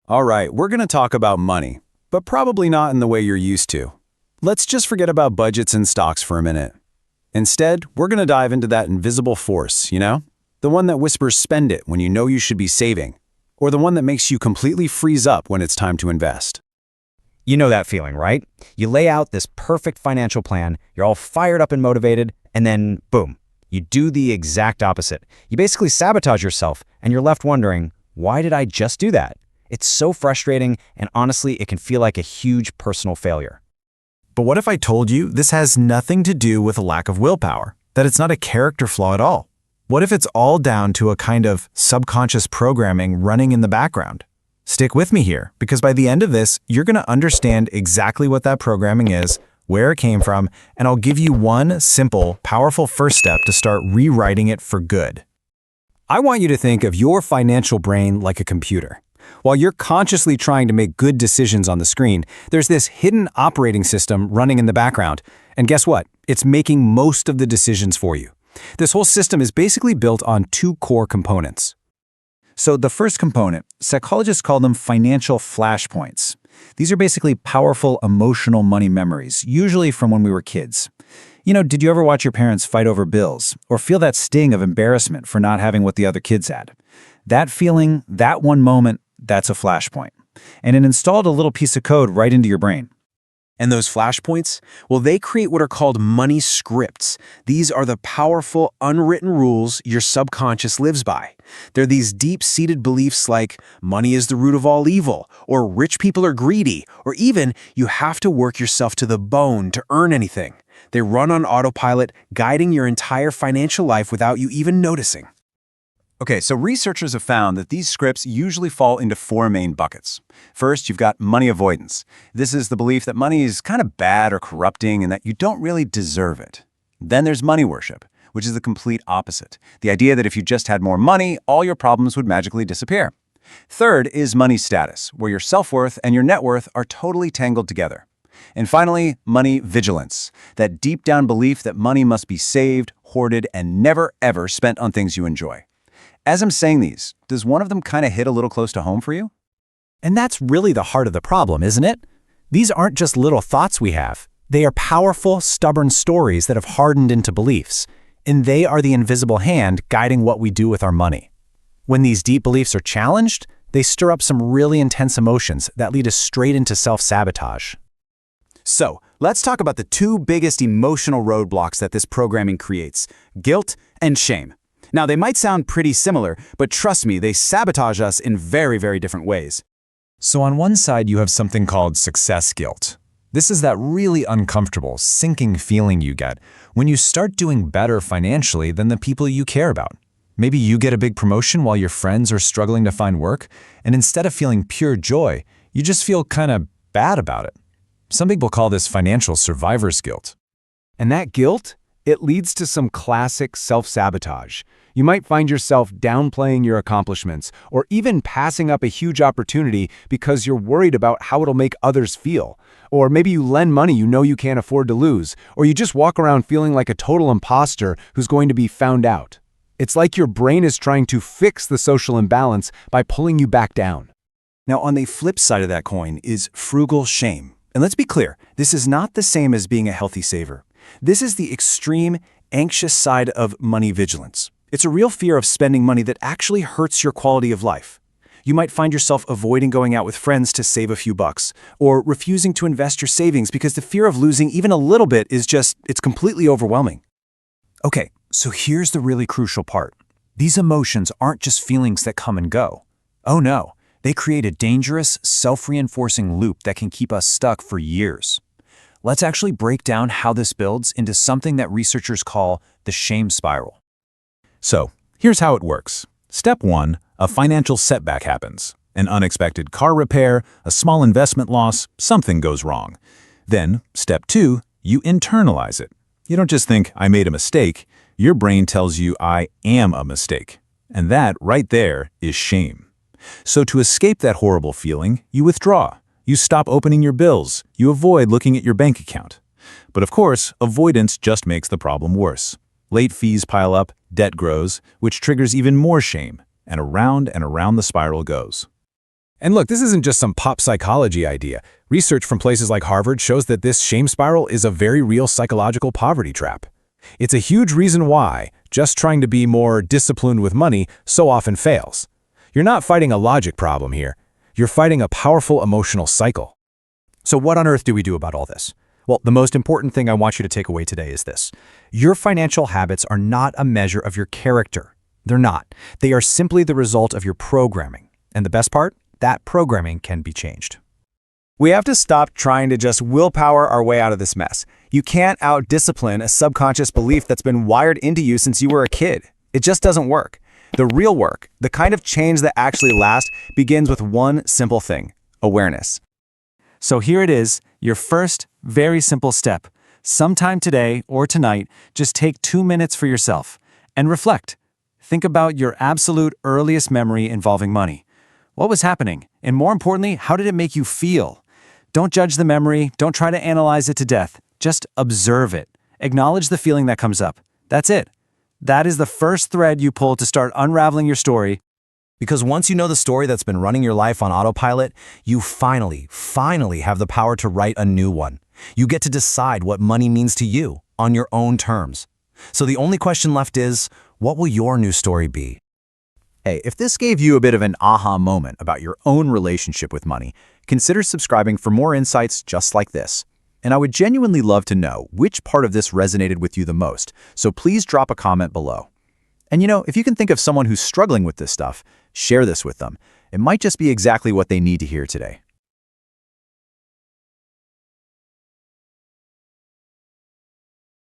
All right, we're going to talk about money, but probably not in the way you're used to. Let's just forget about budgets and stocks for a minute. Instead, we're going to dive into that invisible force, The one that whispers spend it when you know you should be saving, or the one that makes you completely freeze up when it's time to invest. You know that feeling, right? You lay out this perfect financial plan, you're all fired up and motivated, and then boom, you do the exact opposite. You basically sabotage yourself, and you're left wondering, why did I just do that? It's so frustrating, and honestly, it can feel like a huge personal failure. But what if I told you this has nothing to do with a lack of willpower, that it's not a character flaw at all? What if it's all down to a kind of subconscious programming running in the background? Stick with me here, because by the end of this, you're going to understand exactly what that programming is, where it came from, and I'll give you one simple, powerful first step to start rewriting it for good. I want you to think of your financial brain like a computer. While you're consciously trying to make good decisions on the screen, there's this hidden operating system running in the background. And guess what? It's making most of the decisions for you. This whole system is basically built on two core components. So the first component, psychologists call them financial flashpoints. These are basically powerful emotional money memories, usually from when we were kids. Did you ever watch your parents fight over bills or feel that sting of embarrassment for not having what the other kids had? That feeling, that one moment, that's a flashpoint. And it installed a little piece of code right into your brain. And those flashpoints, well, they create what are called money scripts. These are the powerful, unwritten rules your subconscious lives by. They're these deep-seated beliefs like money is the root of all evil, or rich people are greedy, or even you have to work yourself to the bone to earn anything. They run on autopilot, guiding your entire financial life without you even noticing. Okay, so researchers have found that these scripts usually fall into four main buckets. First, you've got money avoidance. This is the belief that money is kind of bad or corrupting and that you don't really deserve it. Then there's money worship, which is the complete opposite. The idea that if you just had more money, all your problems would magically disappear. Third is money status, where your self-worth and your net worth are totally tangled together. And finally, money vigilance, that deep down belief that money must be saved, hoarded, and never ever spent on things you enjoy. As I'm saying these, does one of them kind of hit a little close to home for you? And that's really the heart of the problem, isn't it? These aren't just little thoughts we have. They are powerful, stubborn stories that have hardened into beliefs. And they are the invisible hand guiding what we do with our money. When these deep beliefs are challenged, they stir up some really intense emotions that lead us straight into self-sabotage. So, let's talk about the two biggest emotional roadblocks that this programming creates: guilt and shame. Now, they might sound pretty similar, but trust me, they sabotage us in very, very different ways. So on one side, you have something called success guilt. This is that really uncomfortable, sinking feeling you get when you start doing better financially than the people you care about. Maybe you get a big promotion while your friends are struggling to find work, and instead of feeling pure joy, you just feel kind of bad about it. Some people call this financial survivor's guilt. And that guilt, it leads to some classic self-sabotage. You might find yourself downplaying your accomplishments or even passing up a huge opportunity because you're worried about how it'll make others feel. Or maybe you lend money you know you can't afford to lose, or you just walk around feeling like a total imposter who's going to be found out. It's like your brain is trying to fix the social imbalance by pulling you back down. Now, on the flip side of that coin is frugal shame. And let's be clear, this is not the same as being a healthy saver. This is the extreme, anxious side of money vigilance. It's a real fear of spending money that actually hurts your quality of life. You might find yourself avoiding going out with friends to save a few bucks, or refusing to invest your savings because the fear of losing even a little bit it's completely overwhelming. Okay, so here's the really crucial part. These emotions aren't just feelings that come and go. Oh no, they create a dangerous, self-reinforcing loop that can keep us stuck for years. Let's actually break down how this builds into something that researchers call the shame spiral. So, here's how it works. Step 1, a financial setback happens. An unexpected car repair, a small investment loss, something goes wrong. Then, step 2, you internalize it. You don't just think, I made a mistake. Your brain tells you, I am a mistake. And that, right there, is shame. So to escape that horrible feeling, you withdraw. You stop opening your bills. You avoid looking at your bank account. But of course, avoidance just makes the problem worse. Late fees pile up, debt grows, which triggers even more shame, and around the spiral goes. And look, this isn't just some pop psychology idea. Research from places like Harvard shows that this shame spiral is a very real psychological poverty trap. It's a huge reason why just trying to be more disciplined with money so often fails. You're not fighting a logic problem here. You're fighting a powerful emotional cycle. So what on earth do we do about all this? Well, the most important thing I want you to take away today is this. Your financial habits are not a measure of your character. They're not. They are simply the result of your programming. And the best part? That programming can be changed. We have to stop trying to just willpower our way out of this mess. You can't out-discipline a subconscious belief that's been wired into you since you were a kid. It just doesn't work. The real work, the kind of change that actually lasts, begins with one simple thing: awareness. So here it is, your first, very simple step. Sometime today or tonight, just take 2 minutes for yourself and reflect. Think about your absolute earliest memory involving money. What was happening? And more importantly, how did it make you feel? Don't judge the memory. Don't try to analyze it to death. Just observe it. Acknowledge the feeling that comes up. That's it. That is the first thread you pull to start unraveling your story. Because once you know the story that's been running your life on autopilot, you finally have the power to write a new one. You get to decide what money means to you on your own terms. So the only question left is, what will your new story be? Hey, if this gave you a bit of an aha moment about your own relationship with money, consider subscribing for more insights just like this. And I would genuinely love to know which part of this resonated with you the most, so please drop a comment below. And if you can think of someone who's struggling with this stuff, share this with them. It might just be exactly what they need to hear today.